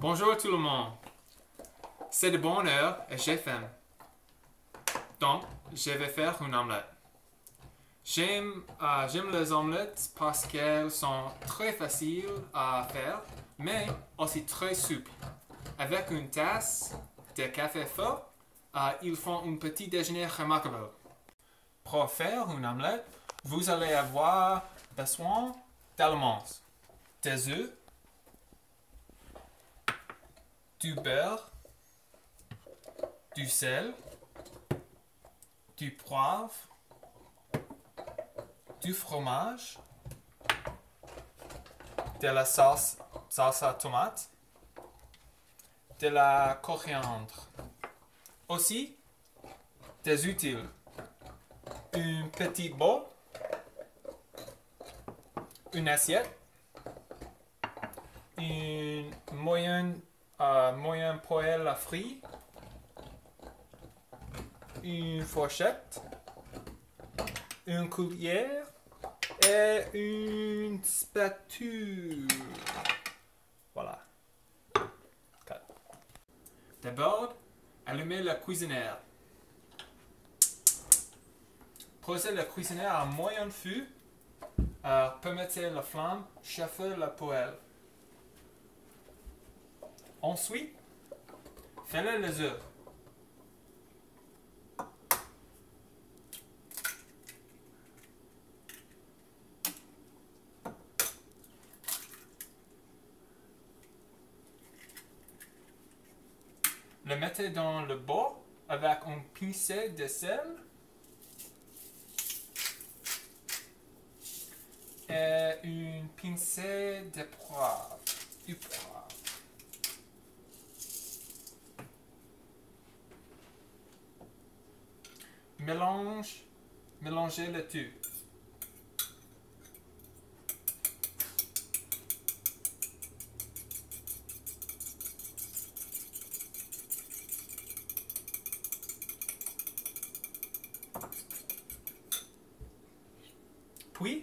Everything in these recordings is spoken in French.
Bonjour tout le monde. C'est de bonne heure et j'ai faim. Donc, je vais faire une omelette. J'aime les omelettes parce qu'elles sont très faciles à faire, mais aussi très souples. Avec une tasse de café fort, ils font un petit déjeuner remarquable. Pour faire une omelette, vous allez avoir besoin d'aliments, des œufs, du beurre, du sel, du poivre, du fromage, de la salsa tomate, de la coriandre. Aussi, des utiles. Un petit bol, une assiette, une moyenne poêle à frire, une fourchette, une cuillère et une spatule. Voilà. D'abord, allumez la cuisinière. Posez la cuisinière à moyen feu. Permettez la flamme chauffer la poêle. Ensuite, faites les œufs. Le mettez dans le bol avec une pincée de sel et une pincée de poivre. Du poivre. Mélangez le tout. Puis,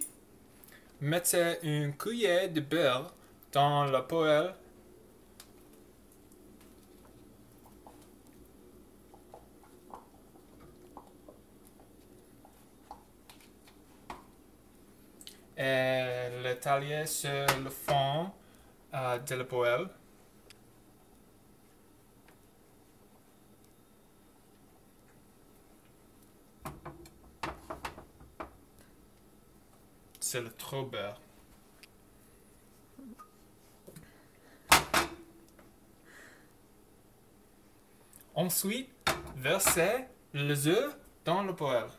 mettez une cuillère de beurre dans la poêle. Et l'étaler sur le fond de la poêle. C'est le trop beurre. Ensuite, versez les œufs dans le poêle.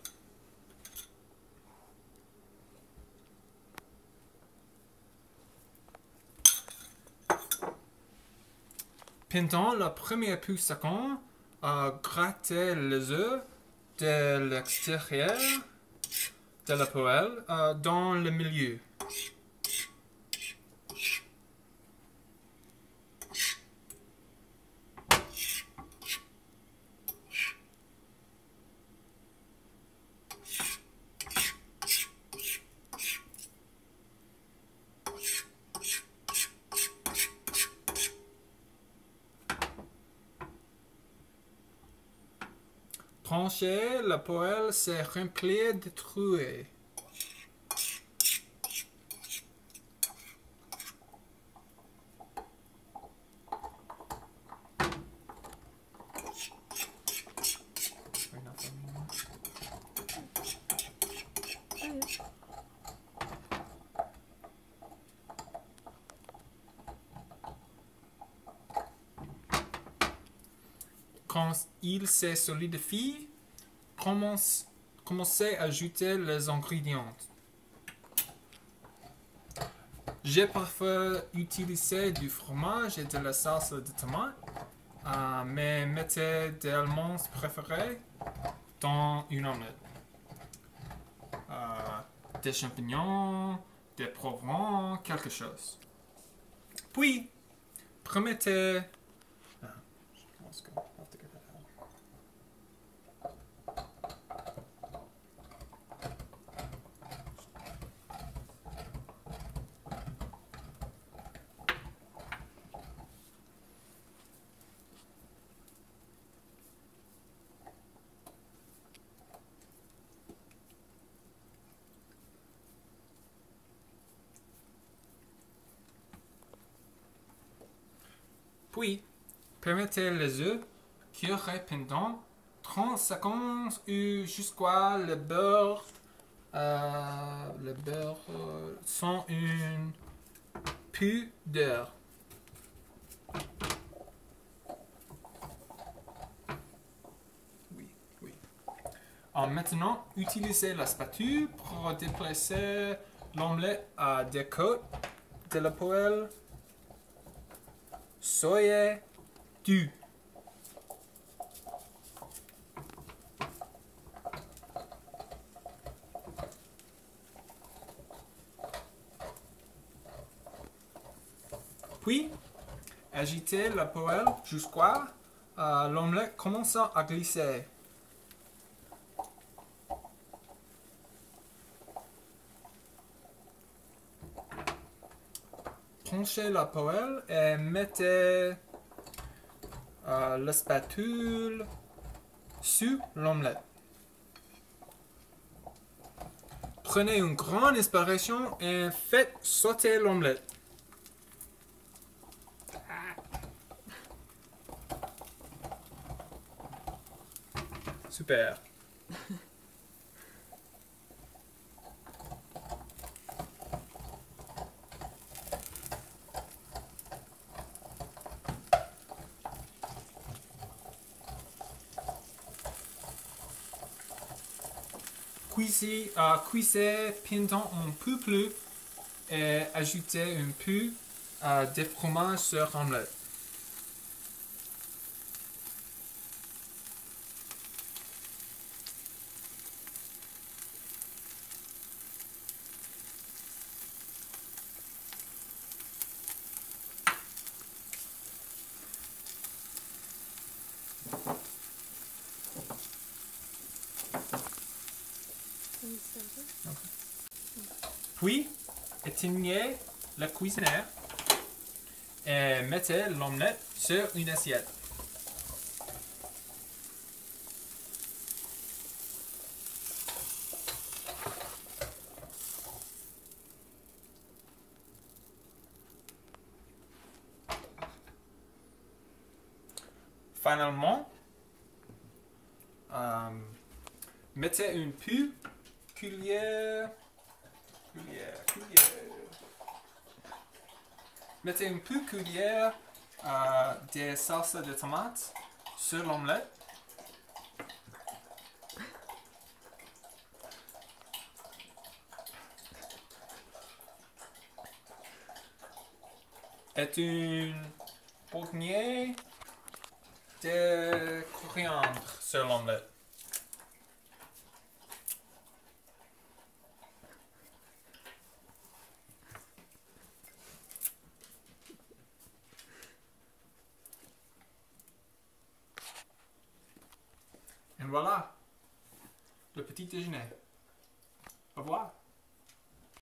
Pendant la première peu seconde, grattez les œufs de l'extérieur de la poêle dans le milieu. Tranchez la poêle, c'est rempli de trouées. Quand il se solidifie, commencez à ajouter les ingrédients. J'ai parfois utilisé du fromage et de la salsa de tomate, mais mettez des aliments préférés dans une omelette. Des champignons, des poivrons, quelque chose. Puis, permettez... Puis, permettez les œufs cuire pendant 30 secondes ou jusqu'à le beurre sans une pudeur. Oui. Maintenant, utilisez la spatule pour déplacer l'omelette à des côtes de la poêle. Soyez doux. Puis, agitez la poêle jusqu'à l'omelette commence à glisser. Penchez la poêle et mettez la spatule sur l'omelette. Prenez une grande inspiration et faites sauter l'omelette. Super. Cuisez pendant un peu plus et ajoutez un peu de fromage sur l'omelette. Puis, éteignez la cuisinière et mettez l'omelette sur une assiette. Finalement, mettez une cuillère. Mettez une cuillère de salsa de tomate sur l'omelette. Et une poignée de coriandre sur l'omelette. Et voilà, le petit déjeuner. Au revoir.